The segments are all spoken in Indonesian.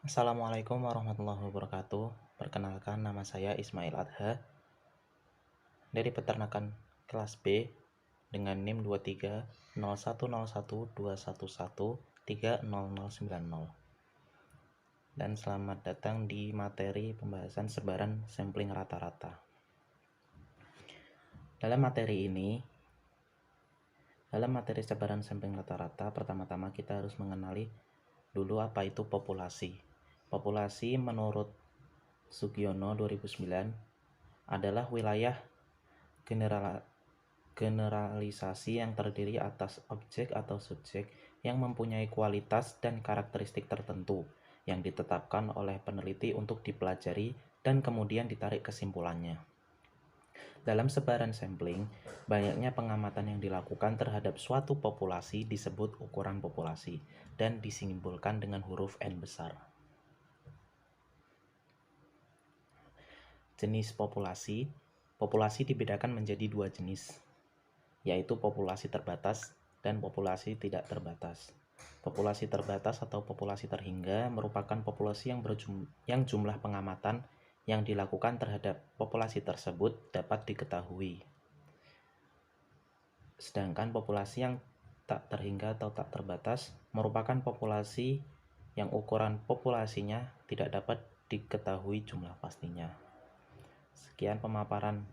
Assalamualaikum warahmatullahi wabarakatuh. Perkenalkan, nama saya Ismail Adha dari peternakan kelas B dengan NIM 23010121130090. Dan selamat datang di materi pembahasan sebaran sampling rata-rata. Dalam materi sebaran sampling rata-rata, pertama-tama kita harus mengenali dulu apa itu populasi. Populasi menurut Sugiono 2009 adalah wilayah generalisasi yang terdiri atas objek atau subjek yang mempunyai kualitas dan karakteristik tertentu yang ditetapkan oleh peneliti untuk dipelajari dan kemudian ditarik kesimpulannya. Dalam sebaran sampling, banyaknya pengamatan yang dilakukan terhadap suatu populasi disebut ukuran populasi dan disimbolkan dengan huruf N besar. Jenis populasi. Populasi dibedakan menjadi dua jenis, yaitu populasi terbatas dan populasi tidak terbatas. Populasi terbatas atau populasi terhingga merupakan populasi yang jumlah pengamatan yang dilakukan terhadap populasi tersebut dapat diketahui. Sedangkan populasi yang tak terhingga atau tak terbatas merupakan populasi yang ukuran populasinya tidak dapat diketahui jumlah pastinya. Sekian pemaparan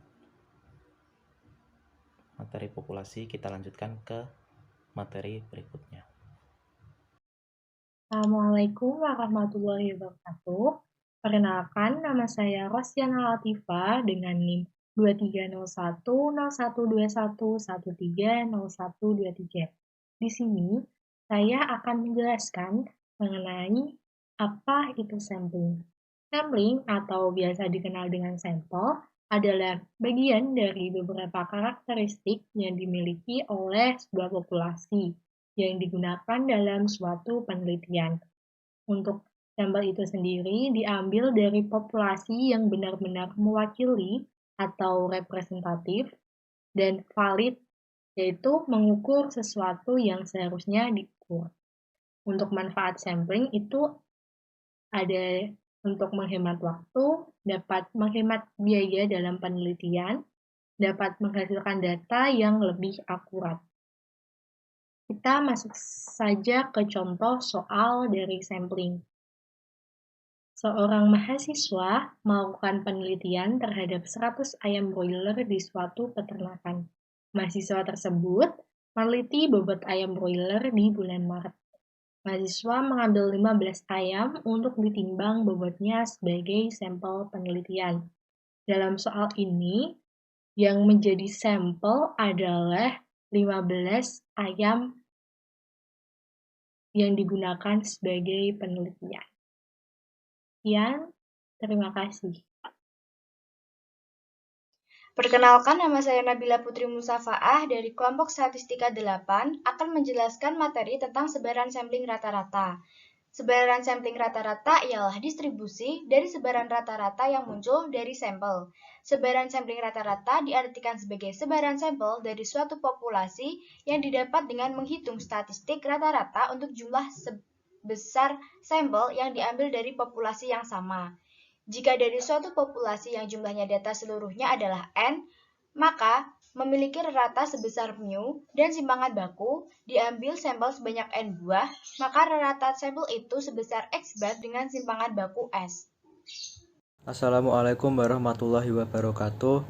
materi populasi, kita lanjutkan ke materi berikutnya. Assalamualaikum warahmatullahi wabarakatuh. Perkenalkan, nama saya Rosyana Latifah dengan NIM 23010121130123. Di sini, saya akan menjelaskan mengenai apa itu sampling. Sampling atau biasa dikenal dengan sampel adalah bagian dari beberapa karakteristik yang dimiliki oleh sebuah populasi yang digunakan dalam suatu penelitian. Untuk sampel itu sendiri diambil dari populasi yang benar-benar mewakili atau representatif dan valid, yaitu mengukur sesuatu yang seharusnya diukur. Untuk manfaat sampling itu ada untuk menghemat waktu, dapat menghemat biaya dalam penelitian, dapat menghasilkan data yang lebih akurat. Kita masuk saja ke contoh soal dari sampling. Seorang mahasiswa melakukan penelitian terhadap 100 ayam broiler di suatu peternakan. Mahasiswa tersebut meneliti bobot ayam broiler di bulan Maret. Mahasiswa mengambil 15 ayam untuk ditimbang bobotnya sebagai sampel penelitian. Dalam soal ini, yang menjadi sampel adalah 15 ayam yang digunakan sebagai penelitian. Sekian, terima kasih. Perkenalkan, nama saya Nabila Putri Musafaah dari kelompok Statistika 8 akan menjelaskan materi tentang sebaran sampling rata-rata. Sebaran sampling rata-rata ialah distribusi dari sebaran rata-rata yang muncul dari sampel. Sebaran sampling rata-rata diartikan sebagai sebaran sampel dari suatu populasi yang didapat dengan menghitung statistik rata-rata untuk jumlah sebesar sampel yang diambil dari populasi yang sama. Jika dari suatu populasi yang jumlahnya data seluruhnya adalah N, maka memiliki rata sebesar mu dan simpangan baku diambil sampel sebanyak N buah, maka rata sampel itu sebesar X bar dengan simpangan baku S. Assalamualaikum warahmatullahi wabarakatuh.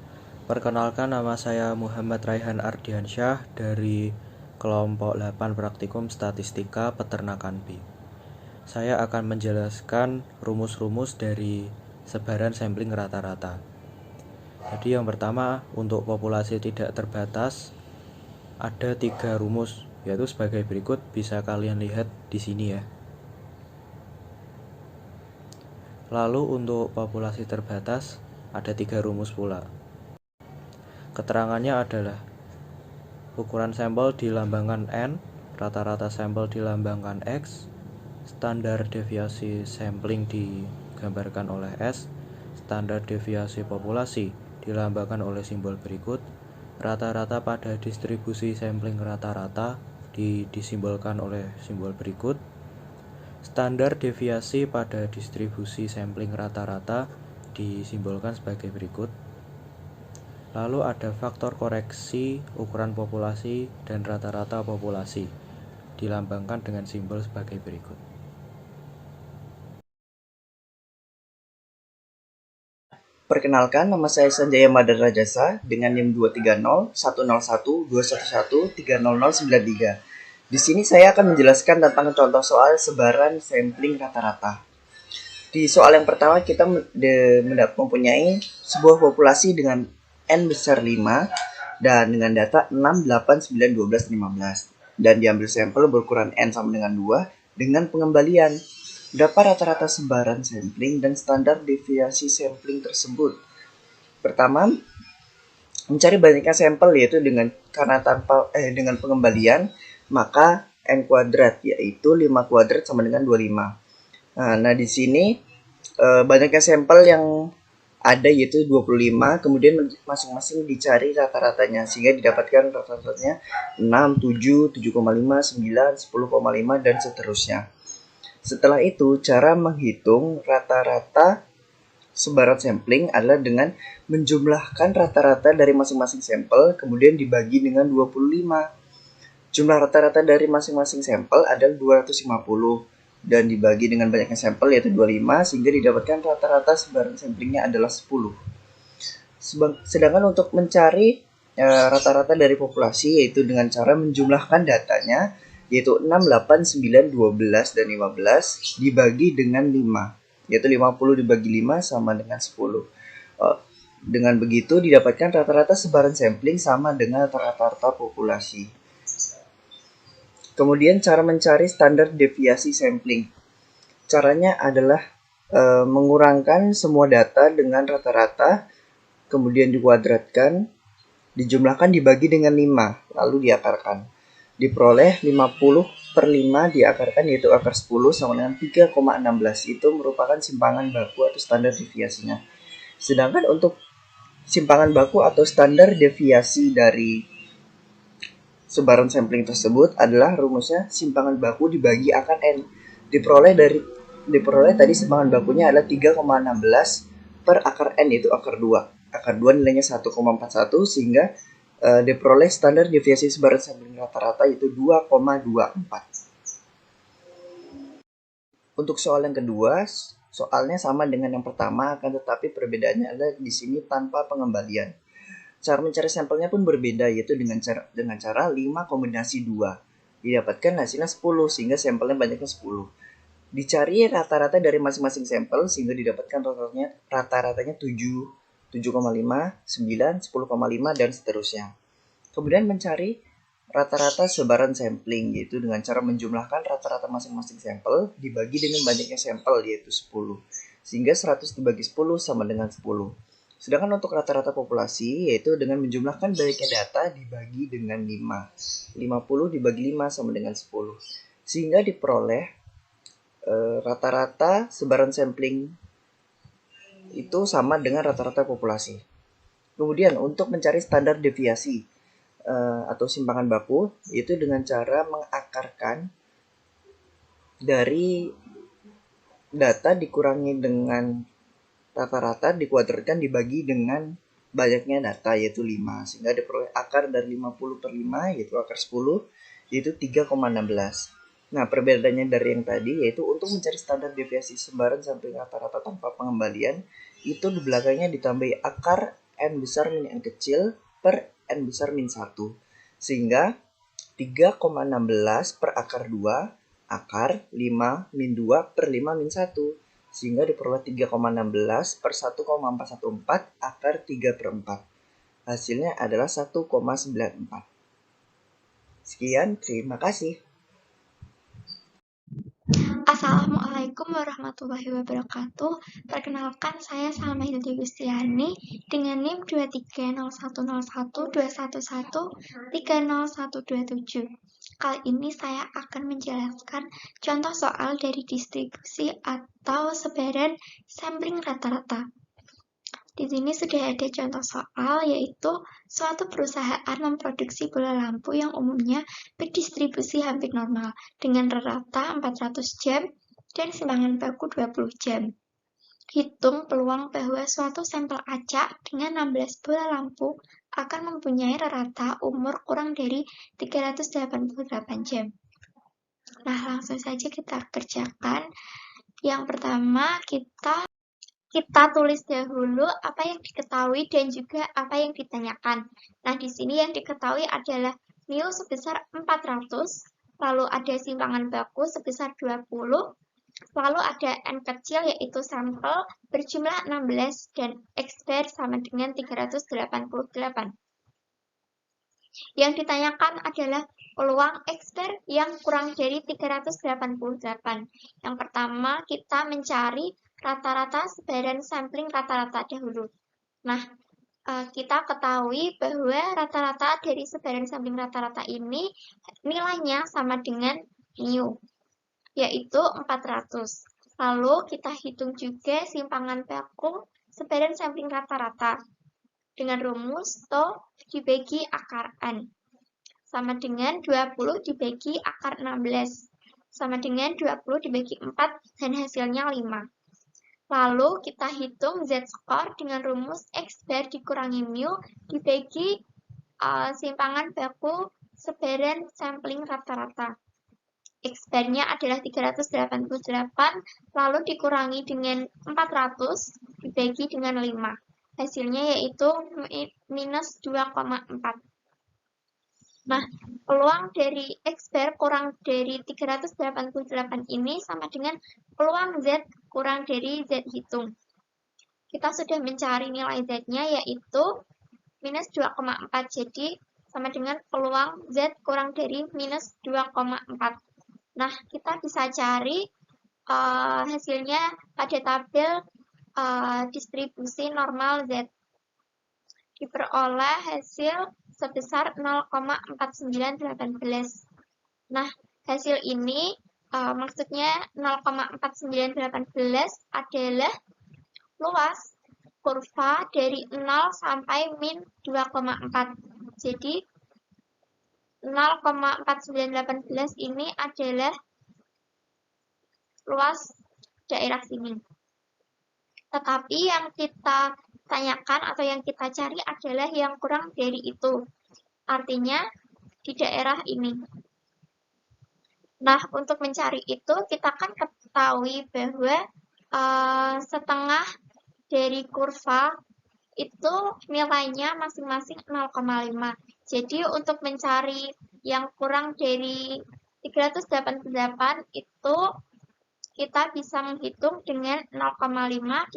Perkenalkan, nama saya Muhammad Raihan Ardiansyah dari kelompok 8 Praktikum Statistika Peternakan B. Saya akan menjelaskan rumus-rumus dari sebaran sampling rata-rata. Jadi yang pertama, untuk populasi tidak terbatas ada 3 rumus, yaitu sebagai berikut, bisa kalian lihat di sini ya. Lalu untuk populasi terbatas ada 3 rumus pula. Keterangannya adalah ukuran sampel dilambangkan N, rata-rata sampel dilambangkan X, standar deviasi sampling digambarkan oleh S, standar deviasi populasi dilambangkan oleh simbol berikut, rata-rata pada distribusi sampling rata-rata disimbolkan oleh simbol berikut, Standar deviasi pada distribusi sampling rata-rata disimbolkan sebagai berikut. Lalu ada faktor koreksi, ukuran populasi, dan rata-rata populasi, dilambangkan dengan simbol sebagai berikut. Perkenalkan, nama saya Sanjaya Madar Rajasa dengan NIM 230 101 211 30093. Di sini saya akan menjelaskan tentang contoh soal sebaran sampling rata-rata. Di soal yang pertama kita mempunyai sebuah populasi dengan N besar 5 dan dengan data 6, 8, 9, 12, 15. Dan diambil sampel berukuran N sama dengan 2 dengan pengembalian. Berapa rata-rata sebaran sampling dan standar deviasi sampling tersebut? Pertama, mencari banyaknya sampel yaitu dengan pengembalian, maka N kuadrat yaitu 5 kuadrat sama dengan 25. Nah, di sini banyaknya sampel yang ada yaitu 25, kemudian masing-masing dicari rata-ratanya sehingga didapatkan rata-ratanya 6, 7, 7,5, 9, 10,5 dan seterusnya. Setelah itu, cara menghitung rata-rata sebaran sampling adalah dengan menjumlahkan rata-rata dari masing-masing sampel, kemudian dibagi dengan 25. Jumlah rata-rata dari masing-masing sampel adalah 250, dan dibagi dengan banyaknya sampel yaitu 25, sehingga didapatkan rata-rata sebaran samplingnya adalah 10. Sedangkan untuk mencari rata-rata dari populasi, yaitu dengan cara menjumlahkan datanya, yaitu 6, 8, 9, 12, dan 15 dibagi dengan 5, yaitu 50 dibagi 5 sama dengan 10. Dengan begitu didapatkan rata-rata sebaran sampling sama dengan rata-rata populasi. Kemudian cara mencari standar deviasi sampling. Caranya adalah mengurangkan semua data dengan rata-rata, kemudian dikuadratkan, dijumlahkan dibagi dengan 5, lalu diakarkan. Diperoleh 50/5 diakarkan yaitu akar 10 sama dengan 3,16. Itu merupakan simpangan baku atau standar deviasinya. Sedangkan untuk simpangan baku atau standar deviasi dari sebaran sampling tersebut adalah rumusnya simpangan baku dibagi akar N. Diperoleh tadi simpangan bakunya adalah 3,16 per akar N yaitu akar 2. Akar 2 nilainya 1,41 sehingga diperoleh standar deviasi sebaran sampling rata-rata yaitu 2,24. Untuk soal yang kedua, soalnya sama dengan yang pertama, akan tetapi perbedaannya adalah di sini tanpa pengembalian. Cara mencari sampelnya pun berbeda, yaitu dengan cara 5 kombinasi 2. Didapatkan hasilnya 10, sehingga sampelnya banyaknya 10. Dicari rata-rata dari masing-masing sampel, sehingga didapatkan rata-ratanya 7, 7,5, 9, 10,5, dan seterusnya. Kemudian mencari rata-rata sebaran sampling, yaitu dengan cara menjumlahkan rata-rata masing-masing sampel dibagi dengan banyaknya sampel, yaitu 10. Sehingga 100 dibagi 10 sama dengan 10. Sedangkan untuk rata-rata populasi, yaitu dengan menjumlahkan banyaknya data dibagi dengan 5. 50 dibagi 5 sama dengan 10. Sehingga diperoleh rata-rata sebaran sampling itu sama dengan rata-rata populasi. Kemudian untuk mencari standar deviasi atau simpangan baku, yaitu dengan cara mengakarkan dari data dikurangi dengan rata-rata dikuadratkan dibagi dengan banyaknya data yaitu 5, sehingga diperoleh akar dari 50/5 yaitu akar 10 yaitu 3,16. Nah, perbedaannya dari yang tadi yaitu untuk mencari standar deviasi sebaran sampling rata-rata tanpa pengembalian, itu di belakangnya ditambahi akar N besar min N kecil per N besar min 1. Sehingga 3,16 per akar 2 akar 5 min 2 per 5 min 1. Sehingga diperoleh 3,16 per 1,414 akar 3/4. Hasilnya adalah 1,94. Sekian, terima kasih. Assalamualaikum warahmatullahi wabarakatuh. Perkenalkan, saya Salma Hildi Gustiani dengan NIM 2301211301127. Kali ini saya akan menjelaskan contoh soal dari distribusi atau sebaran sampling rata-rata. Di sini sudah ada contoh soal, yaitu suatu perusahaan memproduksi bola lampu yang umumnya berdistribusi hampir normal dengan rata 400 jam dan simpangan baku 20 jam. Hitung peluang bahwa suatu sampel acak dengan 16 bola lampu akan mempunyai rata umur kurang dari 388 jam. Nah, langsung saja kita kerjakan. Yang pertama, kita tulis dahulu apa yang diketahui dan juga apa yang ditanyakan. Nah, di sini yang diketahui adalah mu sebesar 400, lalu ada simpangan baku sebesar 20, lalu ada N kecil yaitu sampel berjumlah 16 dan X bar sama dengan 388. Yang ditanyakan adalah peluang X bar yang kurang dari 388. Yang pertama kita mencari rata-rata sebaran sampling rata-rata dahulu. Nah, kita ketahui bahwa rata-rata dari sebaran sampling rata-rata ini nilainya sama dengan mu, yaitu 400. Lalu kita hitung juga simpangan baku sebaran sampling rata-rata dengan rumus to dibagi akar N sama dengan 20 dibagi akar 16 sama dengan 20 dibagi 4 dan hasilnya 5. Lalu kita hitung z-score dengan rumus X bar dikurangi mu dibagi simpangan baku sebaran sampling rata-rata. X bar-nya adalah 388, lalu dikurangi dengan 400 dibagi dengan 5. Hasilnya yaitu minus 2,4. Nah, peluang dari X bar kurang dari 388 ini sama dengan peluang Z kurang dari Z hitung. Kita sudah mencari nilai Z-nya yaitu minus 2,4. Jadi, sama dengan peluang Z kurang dari minus 2,4. Nah, kita bisa cari hasilnya pada tabel distribusi normal Z. Diperoleh hasil sebesar 0,4918. Nah, hasil ini maksudnya 0,4918 adalah luas kurva dari 0 sampai min 2,4. Jadi, 0,4918 ini adalah luas daerah sini. Tetapi yang kita tanyakan atau yang kita cari adalah yang kurang dari itu. Artinya di daerah ini. Nah, untuk mencari itu kita kan ketahui bahwa setengah dari kurva itu nilainya masing-masing 0,5. Jadi untuk mencari yang kurang dari 388 itu kita bisa menghitung dengan 0,5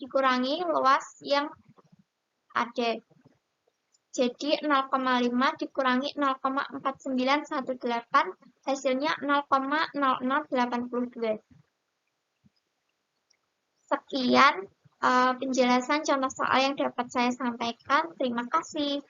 dikurangi luas yang ada. Jadi 0,5 dikurangi 0,4918 hasilnya 0,0082. Sekian penjelasan contoh soal yang dapat saya sampaikan. Terima kasih.